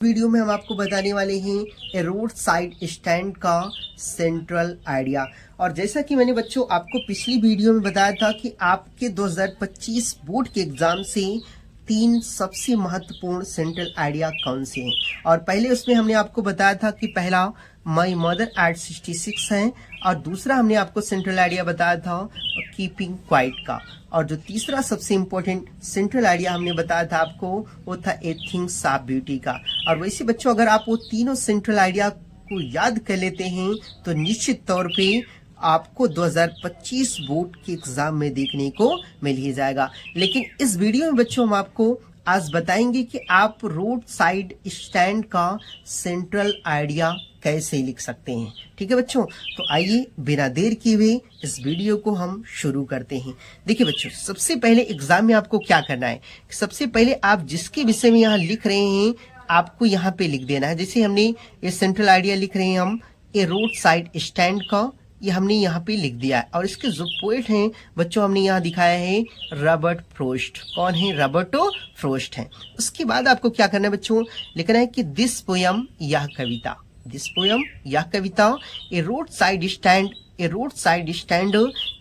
Video में हम आपको बताने वाले हैं रोड साइड स्टैंड का सेंट्रल आइडिया। और जैसा कि मैंने बच्चों आपको पिछली वीडियो में बताया था कि आपके 2025 बोर्ड के एग्जाम से 3 सबसे महत्वपूर्ण सेंट्रल आइडिया कौन से हैं। और पहले उसमें हमने आपको बताया था कि पहला माई मदर एट 66 है, और दूसरा हमने आपको सेंट्रल आइडिया बताया था कीपिंग क्वाइट का, और जो तीसरा सबसे इम्पोर्टेंट सेंट्रल आइडिया हमने बताया था आपको वो था ए थिंग्स ऑफ ब्यूटी का। और वैसे बच्चों अगर आप वो तीनों सेंट्रल आइडिया को याद कर लेते हैं तो निश्चित तौर पे आपको 2025 बोर्ड के एग्जाम में देखने को मिल ही जाएगा। लेकिन इस वीडियो में बच्चों हम आपको आज बताएंगे कि आप रोड साइड स्टैंड का सेंट्रल आइडिया कैसे लिख सकते हैं। ठीक है बच्चों, तो आइए बिना देर किए हुए इस वीडियो को हम शुरू करते हैं। देखिए बच्चों, सबसे पहले एग्जाम में आपको क्या करना है, सबसे पहले आप जिसके विषय में यहाँ लिख रहे हैं आपको यहाँ पे लिख देना है। जैसे हमने ये सेंट्रल आइडिया लिख रहे हैं हम ए रोड साइड स्टैंड का, ये हमने यहाँ पे लिख दिया है। और इसके जो पोएट हैं बच्चों हमने यहाँ दिखाया है रॉबर्ट फ्रोस्ट। कौन है? रॉबर्टो फ्रोस्ट है। उसके बाद आपको क्या करना है बच्चों, लिखना है कि दिस पोयम, यह कविता, दिस पोयम यह कविता a roadside stand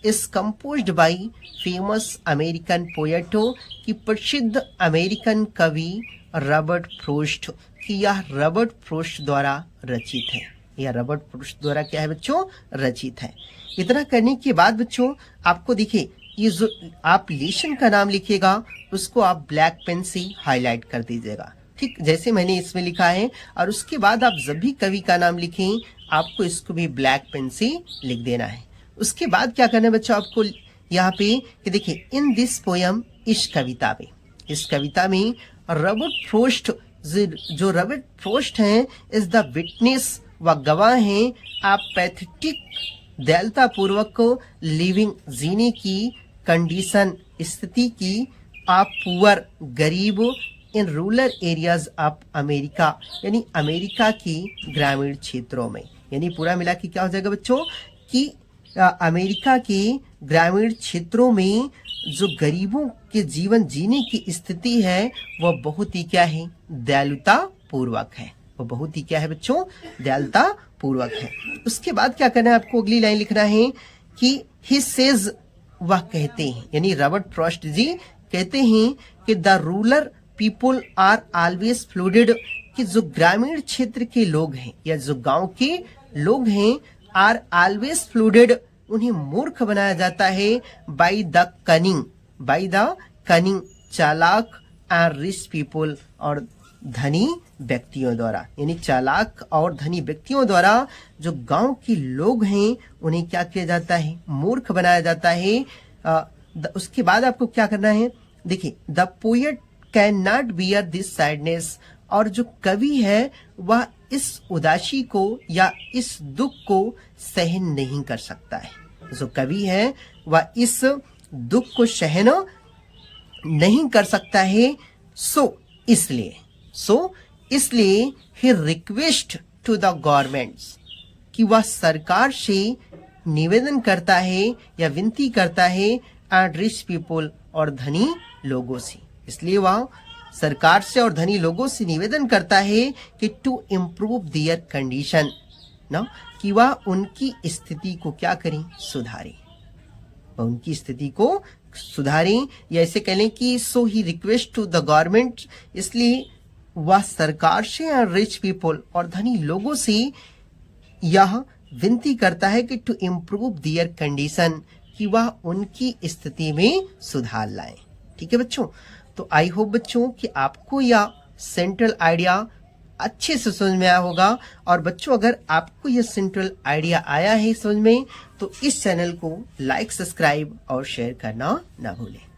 is composed by famous American poet, की प्रसिद्ध अमेरिकन कवि रॉबर्ट फ्रोस्ट, कि यह रॉबर्ट फ्रोस्ट द्वारा रचित है। यह रॉबर्ट फ्रोस्ट द्वारा क्या है बच्चों? रचित है। इतना करने के बाद बच्चों आपको देखिए ये जो आप लेशन का नाम लिखिएगा उसको आप ब्लैक पेन से हाईलाइट कर दीजिएगा, ठीक जैसे मैंने इसमें लिखा है। और उसके बाद आप जब भी कवि का नाम लिखें आपको इसको भी ब्लैक पेन से लिख देना है। उसके बाद क्या करना है बच्चों आपको यहाँ पे कि देखिए इन दिस पोयम, इस कविता में रॉबर्ट फ्रोस्ट, जो रॉबर्ट फ्रोस्ट हैं इज द विटनेस, व गवाह हैं आप पैथेटिक दयालुता पूर्वक लिविंग, जीने की कंडीशन, स्थिति की, आप पुअर, गरीब, in rural areas of America, यानी अमेरिका की ग्रामीण क्षेत्रों में। यानी पूरा मिला के क्या हो जाएगा बच्चों कि अमेरिका के ग्रामीण क्षेत्रों में जो गरीबों के जीवन जीने की स्थिति है वह बहुत ही क्या है? दयालुता पूर्वक है। वो बहुत ही क्या है बच्चों? दयालुता पूर्वक है। उसके बाद क्या करना है आपको, अगली लाइन लिखना है कि ही सेज, वह कहते हैं, यानी रॉबर्ट फ्रॉस्ट जी कहते हैं कि the rural people are always flooded, कि जो ग्रामीण क्षेत्र के लोग हैं या जो गांव के लोग हैं आर ऑलवेज फ्लूडेड, उन्हें मूर्ख बनाया जाता है बाय द कनिंग, चालाक एंड रिच पीपुल, और धनी व्यक्तियों द्वारा, यानी चालाक और धनी व्यक्तियों द्वारा जो गांव के लोग हैं उन्हें क्या किया जाता है? मूर्ख बनाया जाता है। उसके बाद आपको क्या करना है, देखिए the poet can not bear this sadness, और जो कवि है वह इस उदासी को या इस दुख को सहन नहीं कर सकता है। जो कवि है वह इस दुख को सहन नहीं कर सकता है। इसलिए ही रिक्वेस्ट टू द गवर्नमेंट्स, कि वह सरकार से निवेदन करता है या विनती करता है एंड रिच पीपल, और धनी लोगों से। इसलिए वह सरकार से और धनी लोगों से निवेदन करता है कि टू इम्प्रूव दियर कंडीशन, ना, कि वह उनकी स्थिति को क्या करें? सुधारें, उनकी स्थिति को सुधारें। या ऐसे कह लें कि सो ही रिक्वेस्ट टू द गवर्नमेंट, इसलिए वह सरकार से और रिच पीपल और धनी लोगों से यह विनती करता है कि टू इम्प्रूव दियर कंडीशन, कि वह उनकी स्थिति में सुधार लाएं। ठीक है बच्चों, तो आई होप बच्चों कि आपको यह सेंट्रल आइडिया अच्छे से समझ में आया होगा। और बच्चों अगर आपको यह सेंट्रल आइडिया आया है समझ में, तो इस चैनल को लाइक, सब्सक्राइब और शेयर करना ना भूलें।